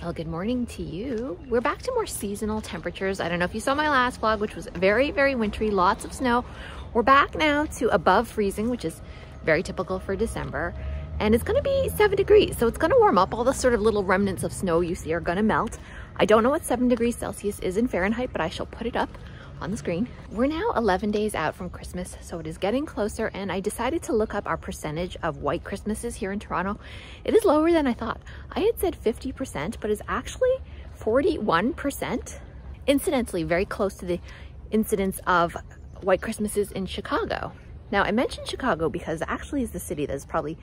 Well, good morning to you. We're back to more seasonal temperatures. I don't know if you saw my last vlog, which was very, very wintry, lots of snow. We're back now to above freezing, which is very typical for December. And it's gonna be 7 degrees, so it's gonna warm up. All the sort of little remnants of snow you see are gonna melt. I don't know what 7 degrees Celsius is in Fahrenheit, but I shall put it up on the screen. We're now 11 days out from Christmas, so it is getting closer, and I decided to look up our percentage of white Christmases here in Toronto. It is lower than I thought. I had said 50%, but it's actually 41%. Incidentally, very close to the incidence of white Christmases in Chicago. Now, I mentioned Chicago because it actually is the city that is probably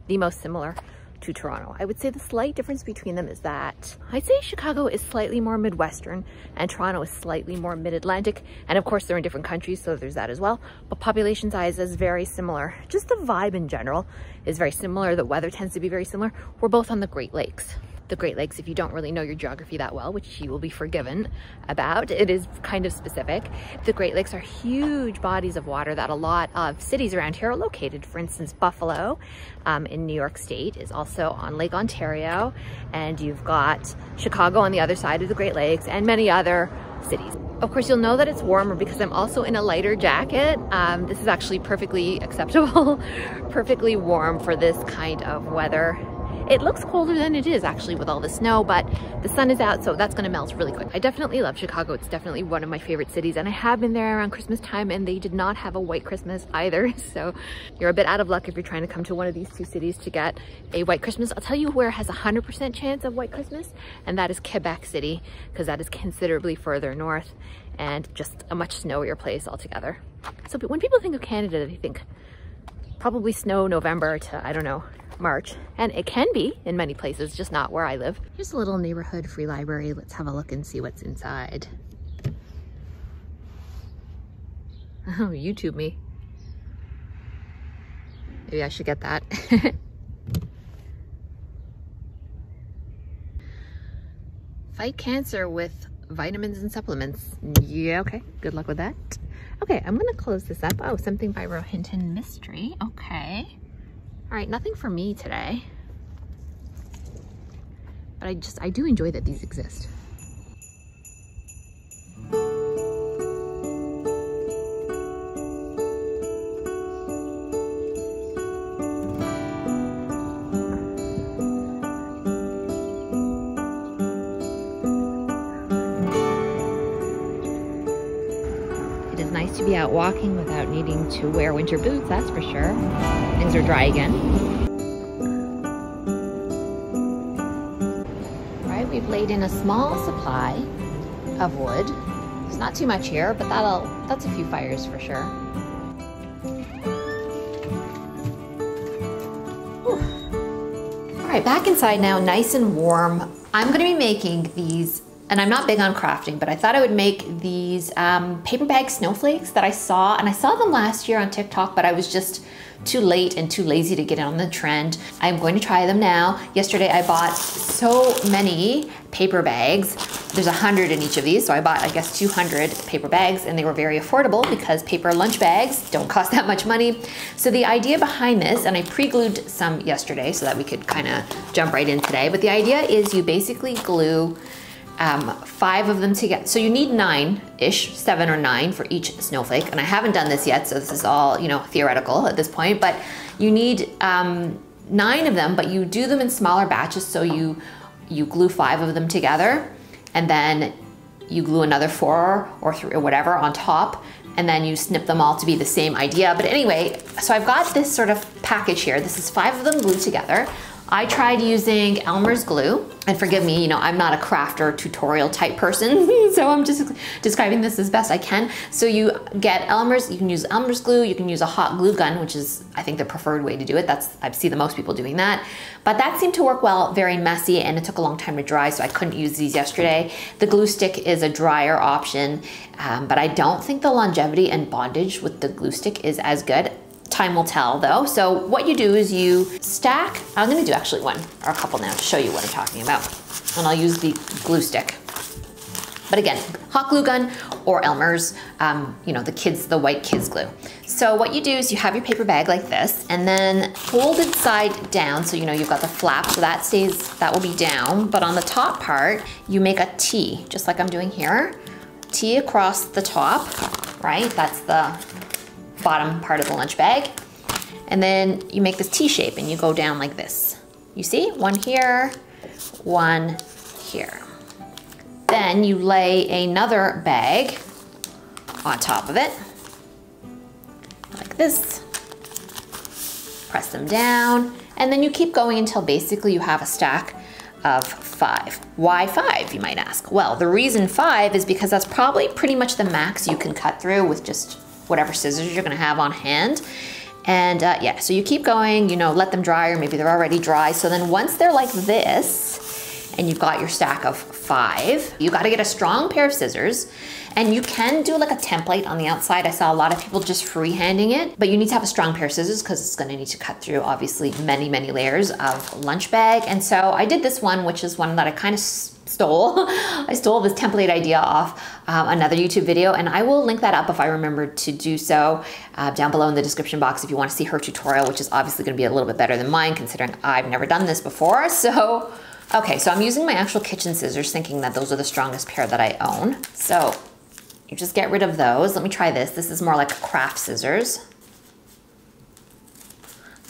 the most similar to Toronto. I would say the slight difference between them is that I'd say Chicago is slightly more Midwestern and Toronto is slightly more Mid-Atlantic. And of course, they're in different countries, so there's that as well. But population size is very similar. Just the vibe in general is very similar. The weather tends to be very similar. We're both on the Great Lakes. The Great Lakes, if you don't really know your geography that well, which you will be forgiven about, it is kind of specific. The Great Lakes are huge bodies of water that a lot of cities around here are located. For instance, Buffalo in New York State is also on Lake Ontario, and you've got Chicago on the other side of the Great Lakes and many other cities. Of course, you'll know that it's warmer because I'm also in a lighter jacket. This is actually perfectly acceptable, perfectly warm for this kind of weather. It looks colder than it is actually with all the snow, but the sun is out, so that's gonna melt really quick. I definitely love Chicago. It's definitely one of my favorite cities, and I have been there around Christmas time, and they did not have a white Christmas either. So you're a bit out of luck if you're trying to come to one of these two cities to get a white Christmas. I'll tell you where has a 100% chance of white Christmas, and that is Quebec City, because that is considerably further north and just a much snowier place altogether. So when people think of Canada, they think probably snow November to, I don't know, March, and it can be in many places, just not where I live. Here's a little neighborhood free library. Let's have a look and see what's inside. Oh, YouTube me. Maybe I should get that. Fight cancer with vitamins and supplements. Yeah, okay, good luck with that. Okay, I'm gonna close this up. Oh, something by Rohinton Mystery. Okay. All right, nothing for me today. But I do enjoy that these exist. It is nice to be out walking without needing to wear winter boots, that's for sure. Things are dry again. All right, we've laid in a small supply of wood. There's not too much here, but that's a few fires for sure. Whew. All right, back inside now, nice and warm. I'm gonna be making these, and I'm not big on crafting, but I thought I would make these paper bag snowflakes that I saw, and I saw them last year on TikTok, but I was just too late and too lazy to get on the trend. I'm going to try them now. Yesterday I bought so many paper bags. There's 100 in each of these, so I bought, I guess, 200 paper bags, and they were very affordable because paper lunch bags don't cost that much money. So the idea behind this, and I pre-glued some yesterday so that we could kind of jump right in today, but the idea is you basically glue 5 of them together. So you need 9-ish, 7 or 9 for each snowflake. And I haven't done this yet, so this is all, you know, theoretical at this point, but you need 9 of them, but you do them in smaller batches. So you glue 5 of them together, and then you glue another 4 or 3 or whatever on top, and then you snip them all to be the same idea. But anyway, so I've got this sort of package here. This is 5 of them glued together. I tried using Elmer's glue, and forgive me, you know, I'm not a crafter tutorial type person, so I'm just describing this as best I can. So you get Elmer's, you can use Elmer's glue, you can use a hot glue gun, which is, I think, the preferred way to do it. I see the most people doing that. But that seemed to work well, very messy, and it took a long time to dry, so I couldn't use these yesterday. The glue stick is a drier option, but I don't think the longevity and bondage with the glue stick is as good. Time will tell though. So what you do is you stack, I'm gonna do actually one or a couple now to show you what I'm talking about. And I'll use the glue stick. But again, hot glue gun or Elmer's, you know, the white kids glue. So what you do is you have your paper bag like this, and then fold it side down. So you know you've got the flap, so that will be down. But on the top part, you make a T, just like I'm doing here. T across the top, right? That's the bottom part of the lunch bag. And then you make this T shape and you go down like this. You see? One here, one here. Then you lay another bag on top of it, like this. Press them down, and then you keep going until basically you have a stack of 5. Why 5, you might ask? Well, the reason 5 is because that's probably pretty much the max you can cut through with just whatever scissors you're gonna have on hand. And yeah, so you keep going, you know, let them dry, or maybe they're already dry. So then once they're like this, and you've got your stack of 5, you gotta get a strong pair of scissors, and you can do like a template on the outside. I saw a lot of people just freehanding it, but you need to have a strong pair of scissors because it's gonna need to cut through obviously many, many layers of lunch bag. And so I did this one, which is one that I kind of stole. I stole this template idea off another YouTube video, and I will link that up if I remember to do so down below in the description box if you want to see her tutorial, which is obviously gonna be a little bit better than mine considering I've never done this before. So okay, so I'm using my actual kitchen scissors thinking that those are the strongest pair that I own. So you just get rid of those. Let me try this. This is more like craft scissors.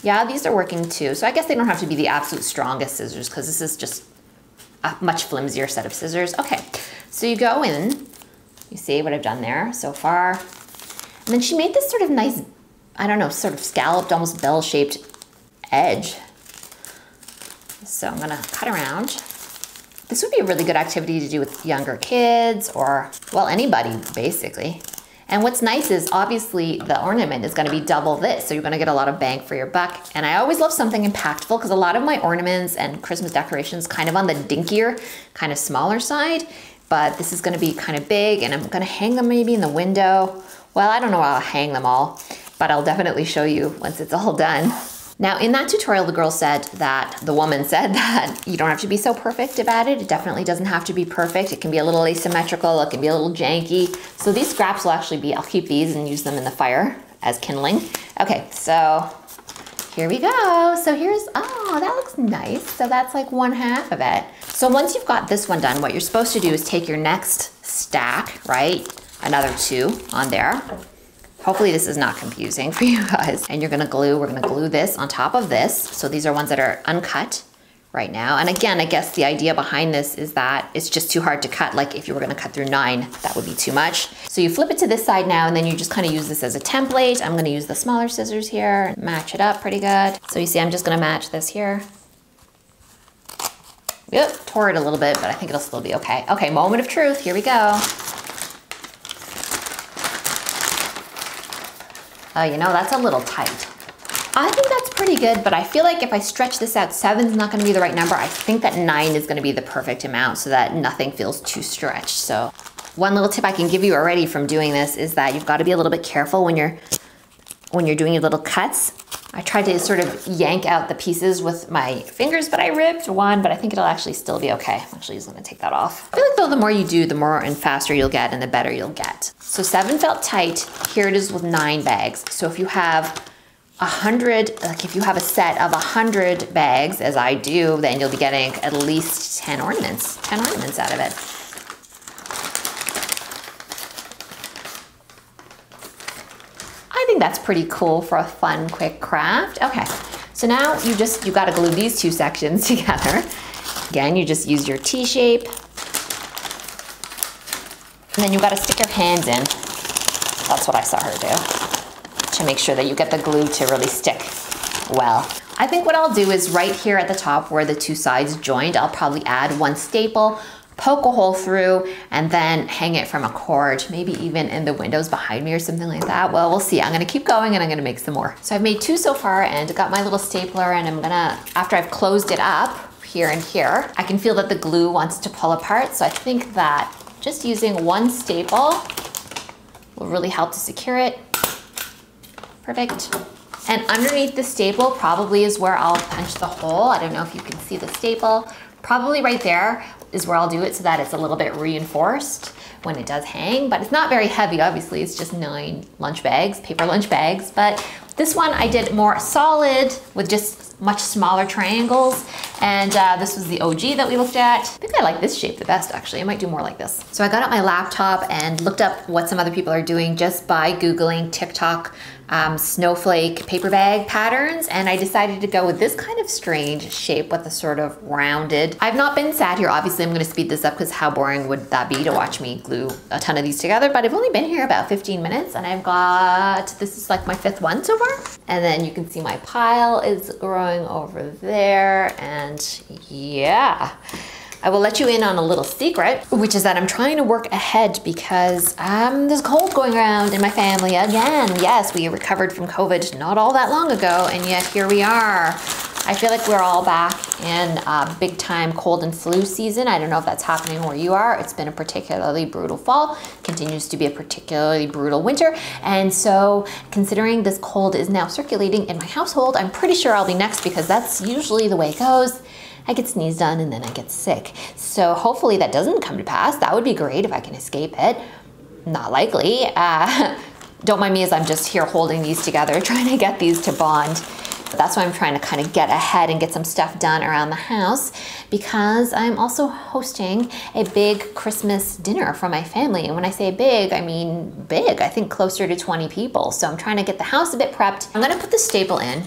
Yeah, these are working too. So I guess they don't have to be the absolute strongest scissors because this is just a much flimsier set of scissors. Okay, so you go in, you see what I've done there so far. And then she made this sort of nice, I don't know, sort of scalloped, almost bell-shaped edge. So I'm gonna cut around. This would be a really good activity to do with younger kids or, well, anybody basically. And what's nice is obviously the ornament is gonna be double this, so you're gonna get a lot of bang for your buck. And I always love something impactful because a lot of my ornaments and Christmas decorations kind of on the dinkier, kind of smaller side, but this is gonna be kind of big, and I'm gonna hang them maybe in the window. Well, I don't know how I'll hang them all, but I'll definitely show you once it's all done. Now in that tutorial, the woman said that you don't have to be so perfect about it. It definitely doesn't have to be perfect. It can be a little asymmetrical, it can be a little janky. So these scraps will actually be, I'll keep these and use them in the fire as kindling. Okay, so here we go. So here's, oh, that looks nice. So that's like 1/2 of it. So once you've got this one done, what you're supposed to do is take your next stack, right? Another 2 on there. Hopefully this is not confusing for you guys. And we're gonna glue this on top of this. So these are ones that are uncut right now. And again, I guess the idea behind this is that it's just too hard to cut. Like if you were gonna cut through 9, that would be too much. So you flip it to this side now, and then you just kind of use this as a template. I'm gonna use the smaller scissors here and match it up pretty good. So you see, I'm just gonna match this here. Yep, tore it a little bit, but I think it'll still be okay. Okay, moment of truth, here we go. Oh, you know, that's a little tight. I think that's pretty good, but I feel like if I stretch this out, 7 is not gonna be the right number. I think that 9 is gonna be the perfect amount so that nothing feels too stretched. So one little tip I can give you already from doing this is that you've gotta be a little bit careful when you're doing your little cuts. I tried to sort of yank out the pieces with my fingers, but I ripped one, but I think it'll actually still be okay. I'm actually just gonna take that off. I feel like though the more you do, the more and faster you'll get and the better you'll get. So 7 felt tight. Here it is with 9 bags. So if you have 100, like if you have a set of 100 bags, as I do, then you'll be getting at least 10 ornaments out of it. I think that's pretty cool for a fun, quick craft. Okay, so now you gotta glue these 2 sections together. Again, you just use your T shape. And then you gotta stick your hands in. That's what I saw her do, to make sure that you get the glue to really stick well. I think what I'll do is right here at the top where the 2 sides joined, I'll probably add 1 staple, poke a hole through, and then hang it from a cord, maybe even in the windows behind me or something like that. Well, we'll see. I'm gonna keep going and I'm gonna make some more. So I've made 2 so far and got my little stapler, and I'm gonna, after I've closed it up here and here, I can feel that the glue wants to pull apart. So I think that just using 1 staple will really help to secure it. Perfect. And underneath the staple probably is where I'll punch the hole. I don't know if you can see the staple. Probably right there is where I'll do it so that it's a little bit reinforced when it does hang, but it's not very heavy, obviously. It's just 9 lunch bags, paper lunch bags. But this one I did more solid with just much smaller triangles. And this was the OG that we looked at. I think I like this shape the best, actually. I might do more like this. So I got out my laptop and looked up what some other people are doing just by Googling TikTok snowflake paper bag patterns, and I decided to go with this kind of strange shape with a sort of rounded. I've not been sat here. Obviously I'm gonna speed this up because how boring would that be to watch me glue a ton of these together, but I've only been here about 15 minutes and I've got, this is like my 5th one so far. And then you can see my pile is growing over there, and yeah. I will let you in on a little secret, which is that I'm trying to work ahead because there's a cold going around in my family again. Yes, we recovered from COVID not all that long ago, and yet here we are. I feel like we're all back in big time cold and flu season. I don't know if that's happening where you are. It's been a particularly brutal fall, continues to be a particularly brutal winter. And so considering this cold is now circulating in my household, I'm pretty sure I'll be next because that's usually the way it goes. I get sneezed on and then I get sick. So hopefully that doesn't come to pass. That would be great if I can escape it. Not likely. Don't mind me as I'm just here holding these together, trying to get these to bond. That's why I'm trying to kind of get ahead and get some stuff done around the house, because I'm also hosting a big Christmas dinner for my family. And when I say big, I mean big. I think closer to 20 people. So I'm trying to get the house a bit prepped. I'm gonna put the staple in.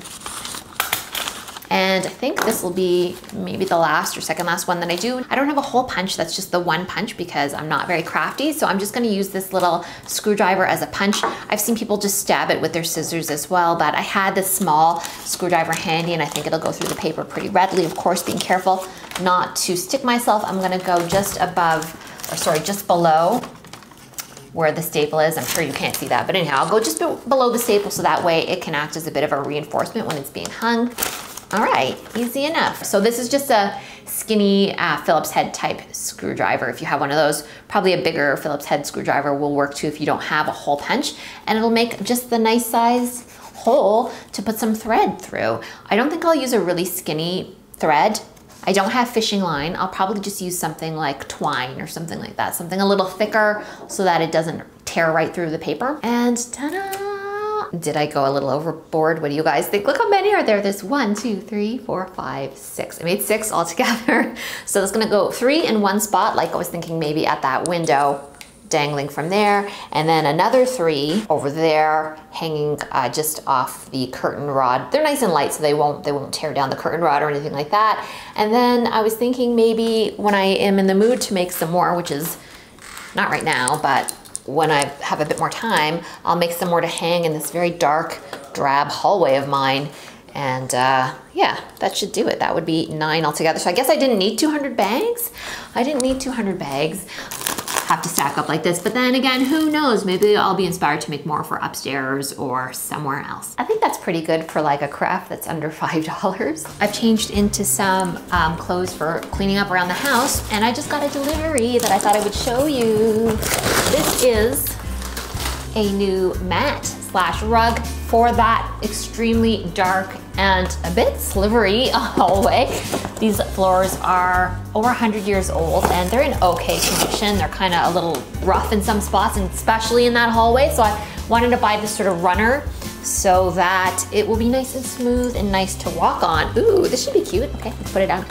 And I think this will be maybe the last or second last one that I do. I don't have a hole punch, that's just the one punch because I'm not very crafty. So I'm just gonna use this little screwdriver as a punch. I've seen people just stab it with their scissors as well, but I had this small screwdriver handy and I think it'll go through the paper pretty readily. Of course, being careful not to stick myself. I'm gonna go just above, or sorry, just below where the staple is. I'm sure you can't see that, but anyhow, I'll go just below the staple so that way it can act as a bit of a reinforcement when it's being hung. All right, easy enough. So this is just a skinny Phillips head type screwdriver. If you have one of those, probably a bigger Phillips head screwdriver will work too if you don't have a hole punch, and it'll make just the nice size hole to put some thread through. I don't think I'll use a really skinny thread. I don't have fishing line. I'll probably just use something like twine or something like that, something a little thicker so that it doesn't tear right through the paper. And ta-da! Did I go a little overboard? What do you guys think? Look how many are there. There's 1, 2, 3, 4, 5, 6. I made 6 altogether. So that's gonna go 3 in one spot, like I was thinking maybe at that window, dangling from there, and then another 3 over there hanging just off the curtain rod. They're nice and light, so they won't tear down the curtain rod or anything like that. And then I was thinking maybe when I am in the mood to make some more, which is not right now, but when I have a bit more time, I'll make some more to hang in this very dark, drab hallway of mine. And yeah, that should do it. That would be 9 altogether. So I guess I didn't need 200 bags. I didn't need 200 bags. Have to stack up like this, but then again, who knows? Maybe I'll be inspired to make more for upstairs or somewhere else. I think that's pretty good for like a craft that's under $5. I've changed into some clothes for cleaning up around the house, and I just got a delivery that I thought I would show you. This is a new mat / rug for that extremely dark and a bit slivery hallway. These floors are over 100 years old and they're in okay condition. They're kind of a little rough in some spots, and especially in that hallway. So I wanted to buy this sort of runner so that it will be nice and smooth and nice to walk on. Ooh, this should be cute. Okay, let's put it down.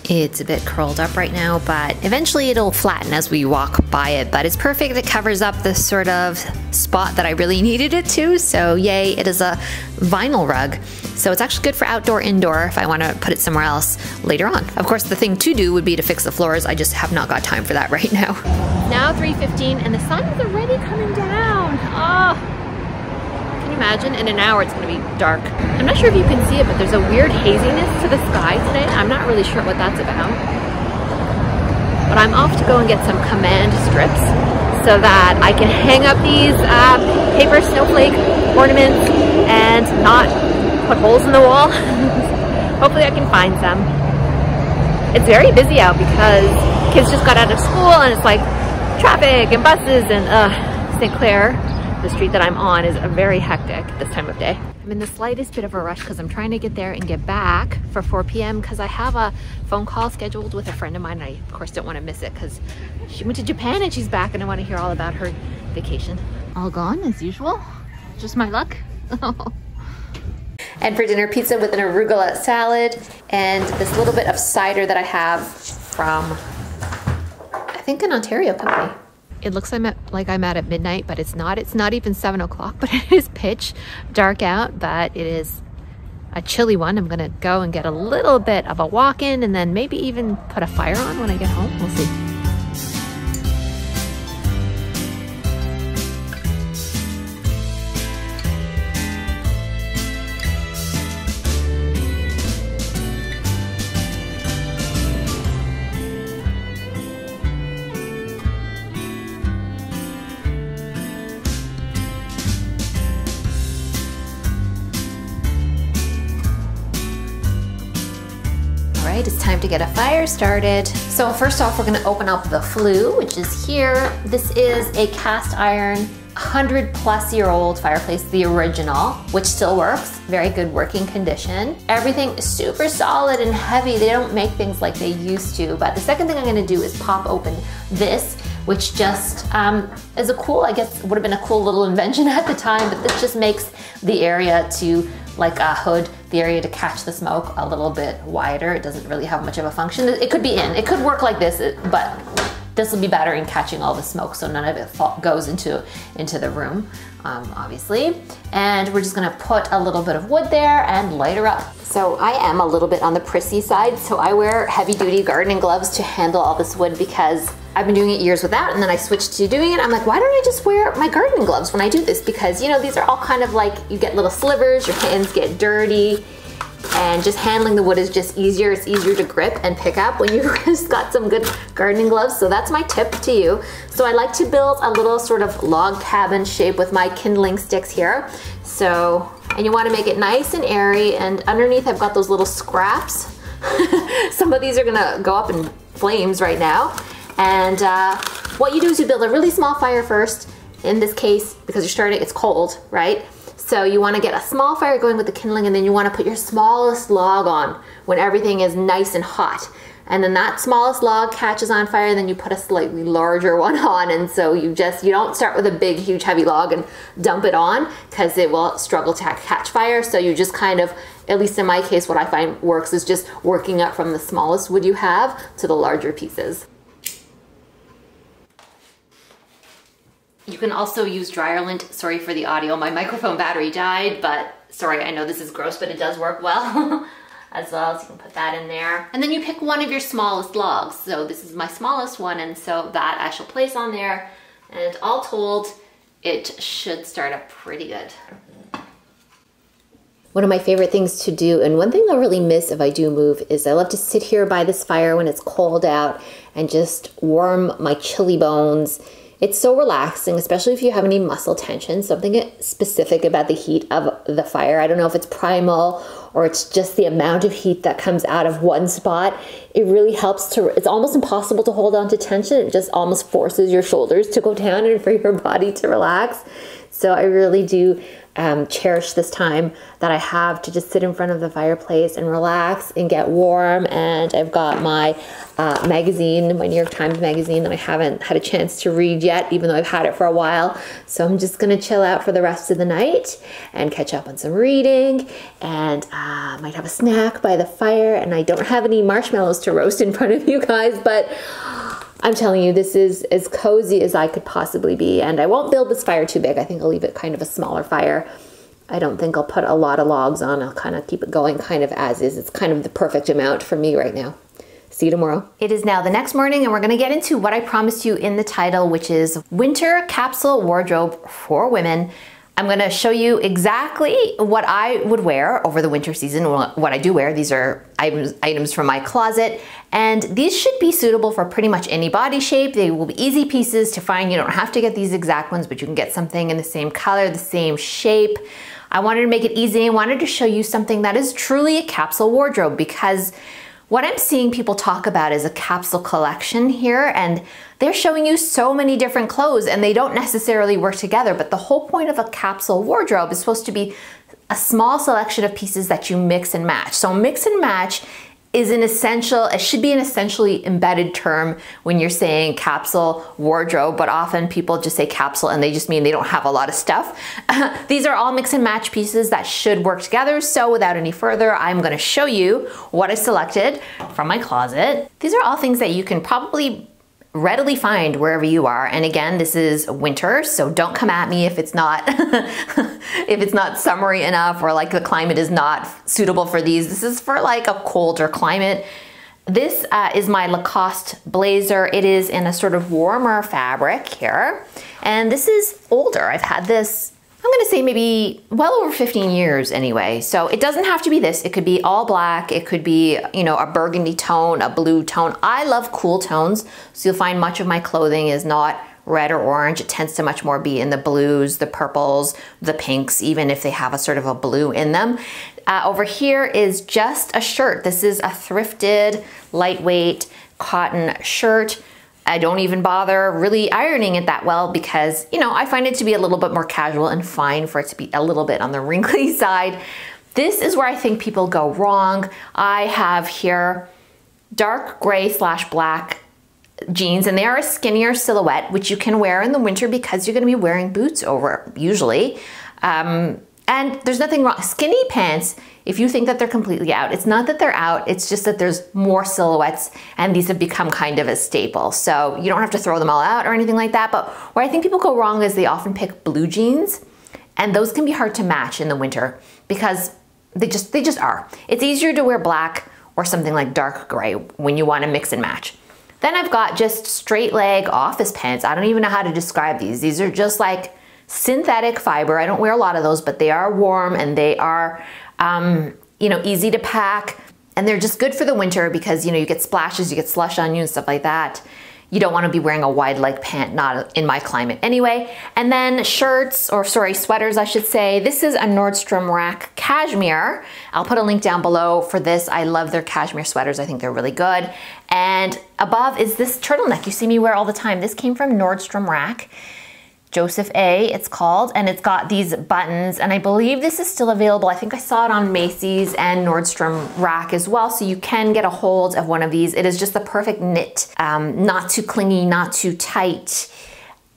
It's a bit curled up right now, but eventually it'll flatten as we walk by it. But it's perfect. It covers up the sort of spot that I really needed it to. So yay, it is a vinyl rug. So it's actually good for outdoor, indoor if I want to put it somewhere else later on. Of course, the thing to do would be to fix the floors. I just have not got time for that right now. Now 3:15 and the sun is already coming down. Oh. Imagine in an hour it's going to be dark. I'm not sure if you can see it, but there's a weird haziness to the sky today. I'm not really sure what that's about. But I'm off to go and get some command strips so that I can hang up these paper snowflake ornaments and not put holes in the wall. Hopefully I can find some. It's very busy out because kids just got out of school and it's like traffic and buses and St. Clair. The street that I'm on is very hectic this time of day. I'm in the slightest bit of a rush because I'm trying to get there and get back for 4 p.m. because I have a phone call scheduled with a friend of mine. I, of course, don't want to miss it because she went to Japan and she's back and I want to hear all about her vacation. All gone as usual. Just my luck. And for dinner, pizza with an arugula salad and this little bit of cider that I have from, I think, an Ontario company. It looks like I'm at midnight, but it's not. It's not even 7 o'clock, but it is pitch dark out, but it is a chilly one. I'm gonna go and get a little bit of a walk in and then maybe even put a fire on when I get home. We'll see. It's time to get a fire started. So first off, we're gonna open up the flue, which is here. This is a cast iron, 100-plus-year-old fireplace, the original, which still works. Very good working condition. Everything is super solid and heavy. They don't make things like they used to. But the second thing I'm gonna do is pop open this, which just is a cool, I guess, would have been a cool little invention at the time, but this just makes the area to, like a hood, the area to catch the smoke a little bit wider. It doesn't really have much of a function. It could be in, it could work like this, but this will be better in catching all the smoke so none of it goes into the room, obviously. And we're just gonna put a little bit of wood there and light her up. So I am a little bit on the prissy side, so I wear heavy duty gardening gloves to handle all this wood because I've been doing it years without, and then I switched to doing it. I'm like, why don't I just wear my gardening gloves when I do this? Because, you know, these are all kind of like, you get little slivers, your hands get dirty, and just handling the wood is just easier. It's easier to grip and pick up when you've just got some good gardening gloves. So that's my tip to you. So I like to build a little sort of log cabin shape with my kindling sticks here. So, and you want to make it nice and airy, and underneath I've got those little scraps. Some of these are gonna go up in flames right now. And what you do is you build a really small fire first. In this case, because you're starting, it's cold, right? So you want to get a small fire going with the kindling, and then you want to put your smallest log on when everything is nice and hot. And then that smallest log catches on fire, and then you put a slightly larger one on. And so you don't start with a big, huge, heavy log and dump it on, because it will struggle to catch fire. So you just kind of, at least in my case, what I find works is just working up from the smallest wood you have to the larger pieces. You can also use dryer lint. Sorry for the audio. My microphone battery died, but sorry, I know this is gross, but it does work well as well. So you can put that in there. And then you pick one of your smallest logs. So this is my smallest one, and so that I shall place on there. And all told, it should start up pretty good. One of my favorite things to do, and one thing I really miss if I do move, is I love to sit here by this fire when it's cold out and just warm my chilly bones. It's so relaxing, especially if you have any muscle tension, something specific about the heat of the fire. I don't know if it's primal or it's just the amount of heat that comes out of one spot. It really helps to, it's almost impossible to hold on to tension. It just almost forces your shoulders to go down and for your body to relax. So I really do cherish this time that I have to just sit in front of the fireplace and relax and get warm. And I've got my magazine, my New York Times magazine, that I haven't had a chance to read yet, even though I've had it for a while. So I'm just gonna chill out for the rest of the night and catch up on some reading, and might have a snack by the fire. And I don't have any marshmallows to roast in front of you guys, but I'm telling you, this is as cozy as I could possibly be. And I won't build this fire too big. I think I'll leave it kind of a smaller fire. I don't think I'll put a lot of logs on. I'll kind of keep it going kind of as is. It's kind of the perfect amount for me right now. See you tomorrow. It is now the next morning, and we're gonna get into what I promised you in the title, which is Winter Capsule Wardrobe for Women. I'm gonna show you exactly what I would wear over the winter season, what I do wear. These are items from my closet, and these should be suitable for pretty much any body shape. They will be easy pieces to find. You don't have to get these exact ones, but you can get something in the same color, the same shape. I wanted to make it easy. I wanted to show you something that is truly a capsule wardrobe, because what I'm seeing people talk about is a capsule collection here, and they're showing you so many different clothes and they don't necessarily work together. But the whole point of a capsule wardrobe is supposed to be a small selection of pieces that you mix and match. So mix and match is an essential, it should be an essentially embedded term when you're saying capsule wardrobe, but often people just say capsule and they just mean they don't have a lot of stuff. These are all mix and match pieces that should work together. So without any further, I'm gonna show you what I selected from my closet. These are all things that you can probably readily find wherever you are. And again, this is winter, so don't come at me if it's not if it's not summery enough or like the climate is not suitable for these. This is for like a colder climate. This is my Lacoste Blazer. It is in a sort of warmer fabric here. And this is older. I've had this, I'm gonna say maybe well over 15 years anyway. So it doesn't have to be this. It could be all black. It could be, you know, a burgundy tone, a blue tone. I love cool tones. So you'll find much of my clothing is not red or orange. It tends to much more be in the blues, the purples, the pinks, even if they have a sort of a blue in them. Over here is just a shirt. This is a thrifted, lightweight cotton shirt. I don't even bother really ironing it that well because, you know, I find it to be a little bit more casual and fine for it to be a little bit on the wrinkly side. This is where I think people go wrong. I have here dark gray / black jeans, and they are a skinnier silhouette, which you can wear in the winter because you're gonna be wearing boots over usually. And there's nothing wrong. Skinny pants, if you think that they're completely out, it's not that they're out, it's just that there's more silhouettes and these have become kind of a staple. So you don't have to throw them all out or anything like that, but where I think people go wrong is they often pick blue jeans, and those can be hard to match in the winter because they just are. It's easier to wear black or something like dark gray when you want to mix and match. Then I've got just straight leg office pants. I don't even know how to describe these. These are just like synthetic fiber. I don't wear a lot of those, but they are warm and they are, you know, easy to pack. And they're just good for the winter because, you know, you get splashes, you get slush on you and stuff like that. You don't want to be wearing a wide leg pant, not in my climate anyway. And then shirts, or sorry, sweaters, I should say. This is a Nordstrom Rack cashmere. I'll put a link down below for this. I love their cashmere sweaters. I think they're really good. And above is this turtleneck you see me wear all the time. This came from Nordstrom Rack. Joseph A, it's called, and it's got these buttons, and I believe this is still available. I think I saw it on Macy's and Nordstrom Rack as well, so you can get a hold of one of these. It is just the perfect knit, not too clingy, not too tight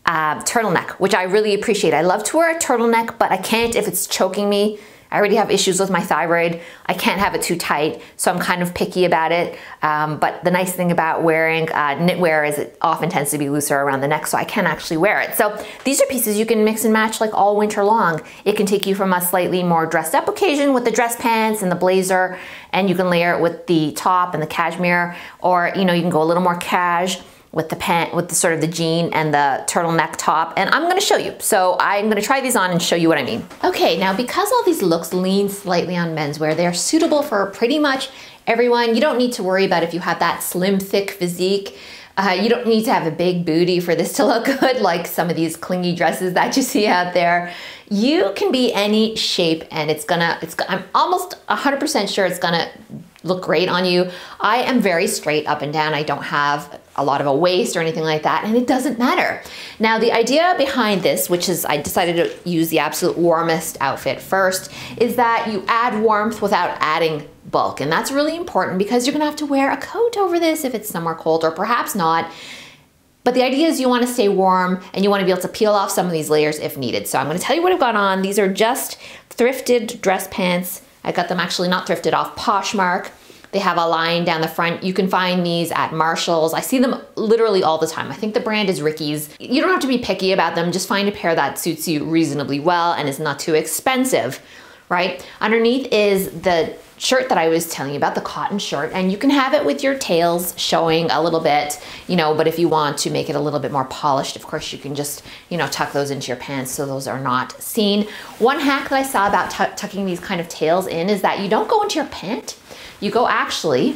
turtleneck, which I really appreciate. I love to wear a turtleneck, but I can't if it's choking me. I already have issues with my thyroid. I can't have it too tight, so I'm kind of picky about it. But the nice thing about wearing knitwear is it often tends to be looser around the neck, so I can actually wear it. So these are pieces you can mix and match like all winter long. It can take you from a slightly more dressed up occasion with the dress pants and the blazer, and you can layer it with the top and the cashmere, or you know, you can go a little more cash with the pant, with the sort of the jean and the turtleneck top, and I'm gonna show you. So I'm gonna try these on and show you what I mean. Okay, now because all these looks lean slightly on menswear, they're suitable for pretty much everyone. You don't need to worry about if you have that slim, thick physique. You don't need to have a big booty for this to look good, like some of these clingy dresses that you see out there. You can be any shape, and I'm almost 100% sure it's gonna look great on you. I am very straight up and down. I don't have a lot of a waist or anything like that, and it doesn't matter. Now, the idea behind this, which is I decided to use the absolute warmest outfit first, is that you add warmth without adding bulk, and that's really important because you're gonna have to wear a coat over this if it's somewhere cold, or perhaps not. But the idea is you want to stay warm and you want to be able to peel off some of these layers if needed. So I'm going to tell you what I've got on. These are just thrifted dress pants. I got them actually not thrifted, off Poshmark. They have a line down the front. You can find these at Marshall's. I see them literally all the time. I think the brand is Ricki's. You don't have to be picky about them. Just find a pair that suits you reasonably well and is not too expensive, right? Underneath is the shirt that I was telling you about, the cotton shirt, and you can have it with your tails showing a little bit, you know, but if you want to make it a little bit more polished, of course you can just, you know, tuck those into your pants so those are not seen. One hack that I saw about tucking these kind of tails in is that you don't go into your pant, you go actually,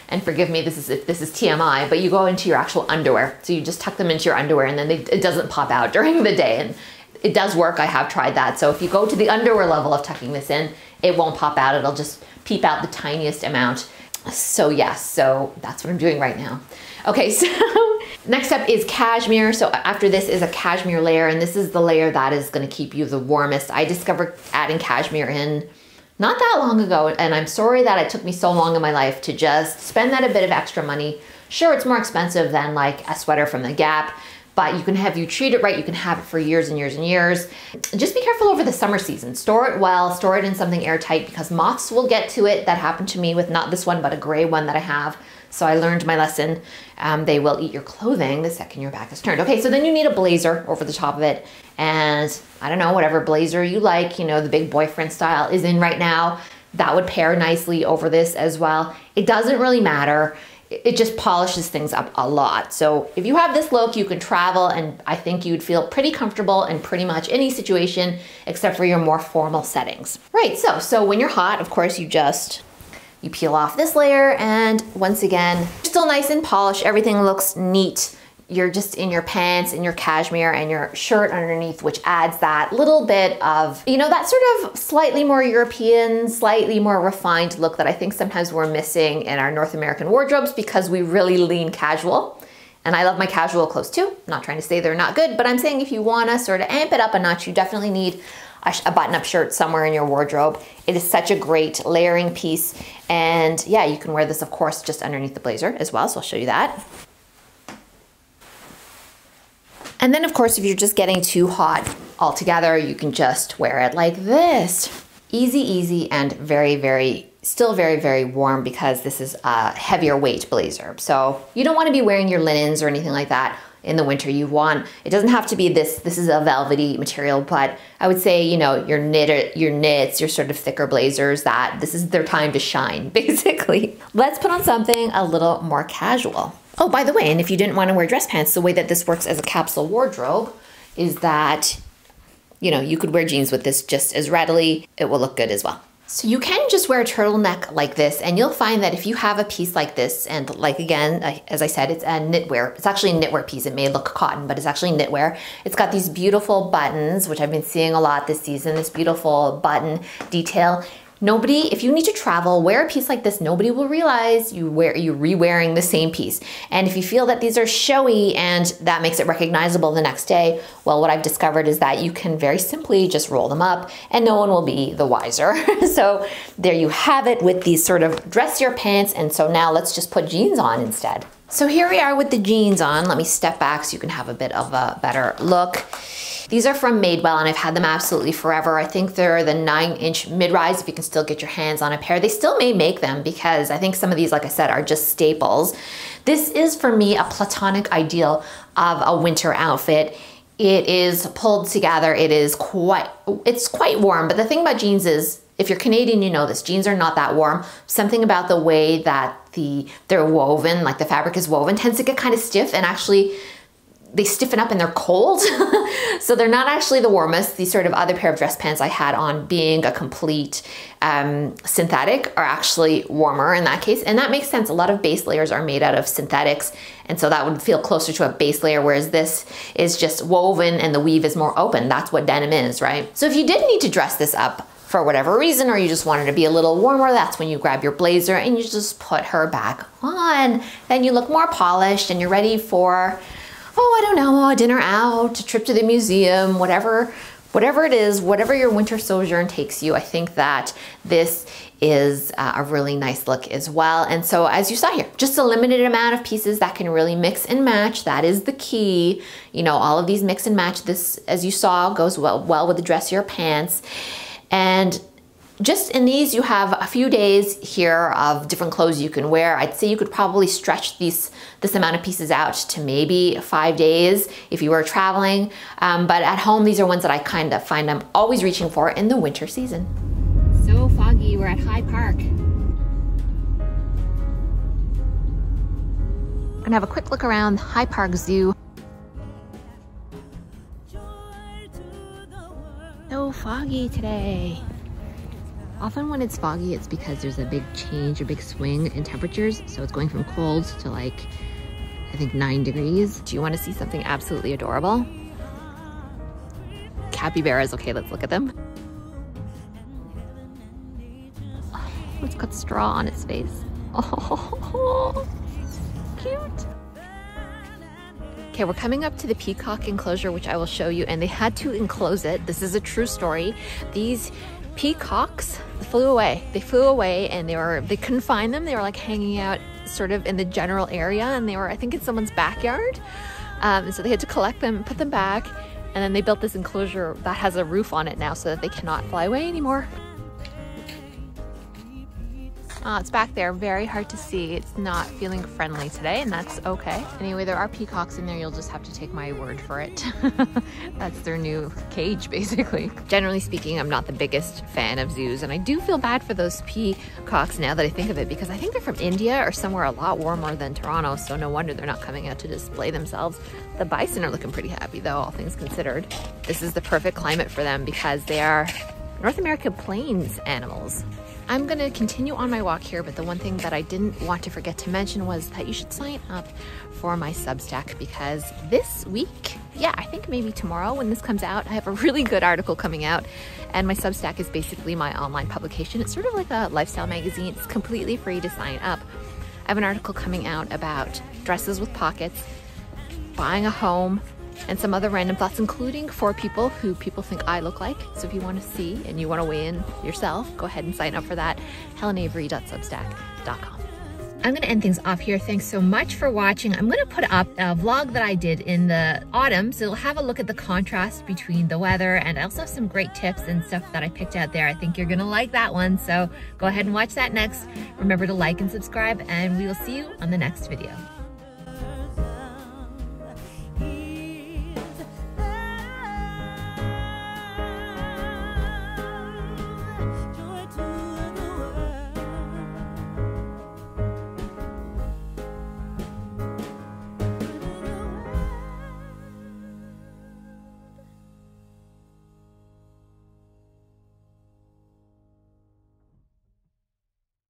and forgive me, this is TMI, but you go into your actual underwear. So you just tuck them into your underwear and then it doesn't pop out during the day. And it does work, I have tried that. So if you go to the underwear level of tucking this in, it won't pop out, it'll just peep out the tiniest amount. So yes, so that's what I'm doing right now. Okay, so Next up is cashmere. So after this is a cashmere layer, and this is the layer that is gonna keep you the warmest. I discovered adding cashmere in not that long ago, and I'm sorry that it took me so long in my life to just spend that a bit of extra money. Sure, it's more expensive than like a sweater from the Gap, but you can have, you treat it right, you can have it for years and years and years. Just be careful over the summer season. Store it well, store it in something airtight because moths will get to it. That happened to me with not this one, but a gray one that I have. So I learned my lesson. They will eat your clothing the second your back is turned. Okay, so then you need a blazer over the top of it. And I don't know, whatever blazer you like, you know, the big boyfriend style is in right now. That would pair nicely over this as well. It doesn't really matter. It just polishes things up a lot. So if you have this look, you can travel, and I think you'd feel pretty comfortable in pretty much any situation except for your more formal settings. Right, so when you're hot, of course, you peel off this layer, and once again, still nice and polished. Everything looks neat. You're just in your pants and your cashmere and your shirt underneath, which adds that little bit of, you know, that sort of slightly more European, slightly more refined look that I think sometimes we're missing in our North American wardrobes because we really lean casual. And I love my casual clothes too. I'm not trying to say they're not good, but I'm saying if you wanna sort of amp it up a notch, you definitely need a button-up shirt somewhere in your wardrobe. It is such a great layering piece. And yeah, you can wear this, of course, just underneath the blazer as well, so I'll show you that. And then, of course, if you're just getting too hot altogether, you can just wear it like this. Easy, easy, and still very, very warm because this is a heavier weight blazer. So you don't want to be wearing your linens or anything like that in the winter. It doesn't have to be this is a velvety material, but I would say, you know, your knits, your sort of thicker blazers, that this is their time to shine, basically. Let's put on something a little more casual. Oh, by the way, and if you didn't want to wear dress pants, the way that this works as a capsule wardrobe is that, you know, you could wear jeans with this just as readily. It will look good as well. So you can just wear a turtleneck like this, and you'll find that if you have a piece like this, and like again, as I said, it's a knitwear. It's actually a knitwear piece. It may look cotton, but it's actually knitwear. It's got these beautiful buttons, which I've been seeing a lot this season, this beautiful button detail. If you need to travel, wear a piece like this, nobody will realize you're re-wearing the same piece. And if you feel that these are showy and that makes it recognizable the next day, well, what I've discovered is that you can very simply just roll them up and no one will be the wiser. So there you have it with these sort of dressier pants. And so now let's just put jeans on instead. So here we are with the jeans on. Let me step back so you can have a bit of a better look. These are from Madewell, and I've had them absolutely forever. I think they're the 9-inch mid-rise if you can still get your hands on a pair. They still may make them because I think some of these, like I said, are just staples. This is, for me, a platonic ideal of a winter outfit. It is pulled together. It's quite warm, but the thing about jeans is, if you're Canadian, you know this, jeans are not that warm. Something about the way that they're woven, like the fabric is woven, tends to get kind of stiff, and actually they stiffen up and they're cold. So they're not actually the warmest. These sort of other pair of dress pants I had on, being a complete synthetic, are actually warmer in that case. And that makes sense. A lot of base layers are made out of synthetics. And so that would feel closer to a base layer, whereas this is just woven and the weave is more open. That's what denim is, right? So if you did need to dress this up for whatever reason, or you just wanted to be a little warmer, that's when you grab your blazer and you just put her back on. Then you look more polished and you're ready for, oh, I don't know, a dinner out, a trip to the museum, whatever it is, whatever your winter sojourn takes you. I think that this is a really nice look as well. And so as you saw here, just a limited amount of pieces that can really mix and match. That is the key. You know, all of these mix and match. This, as you saw, goes well with the dressier pants. And just in these, you have a few days here of different clothes you can wear. I'd say you could probably stretch this amount of pieces out to maybe 5 days if you were traveling. But at home, these are ones that I kind of find I'm always reaching for in the winter season. So foggy, we're at High Park. I'm gonna have a quick look around High Park Zoo. So foggy today. Often when it's foggy, it's because there's a big change, a big swing in temperatures. So it's going from cold to like, I think 9 degrees. Do you want to see something absolutely adorable? Capybaras, okay, let's look at them. Oh, it's got straw on its face. Oh, cute. Okay, we're coming up to the Peacock enclosure, which I will show you, and they had to enclose it. This is a true story. These peacocks flew away. They flew away, and they couldn't find them. They were like hanging out sort of in the general area, and they were, I think, in someone's backyard. And so they had to collect them, put them back, and then they built this enclosure that has a roof on it now so that they cannot fly away anymore. It's back there, very hard to see. It's not feeling friendly today, and that's okay. Anyway, there are peacocks in there. You'll just have to take my word for it. That's their new cage, basically. Generally speaking, I'm not the biggest fan of zoos, and I do feel bad for those peacocks now that I think of it, because I think they're from India or somewhere a lot warmer than Toronto, so no wonder they're not coming out to display themselves. The bison are looking pretty happy, though, all things considered. This is the perfect climate for them because they are North American plains animals. I'm gonna continue on my walk here, but the one thing that I didn't want to forget to mention was that you should sign up for my Substack, because this week, yeah, I think maybe tomorrow when this comes out, I have a really good article coming out, and my Substack is basically my online publication. It's sort of like a lifestyle magazine. It's completely free to sign up. I have an article coming out about dresses with pockets, buying a home, and some other random thoughts, including for people who people think I look like. So if you want to see and you want to weigh in yourself, go ahead and sign up for that. helenavery.substack.com. I'm going to end things off here. Thanks so much for watching. I'm going to put up a vlog that I did in the autumn, so you'll have a look at the contrast between the weather, and I also have some great tips and stuff that I picked out there. I think you're going to like that one, so go ahead and watch that next. Remember to like and subscribe, and we will see you on the next video.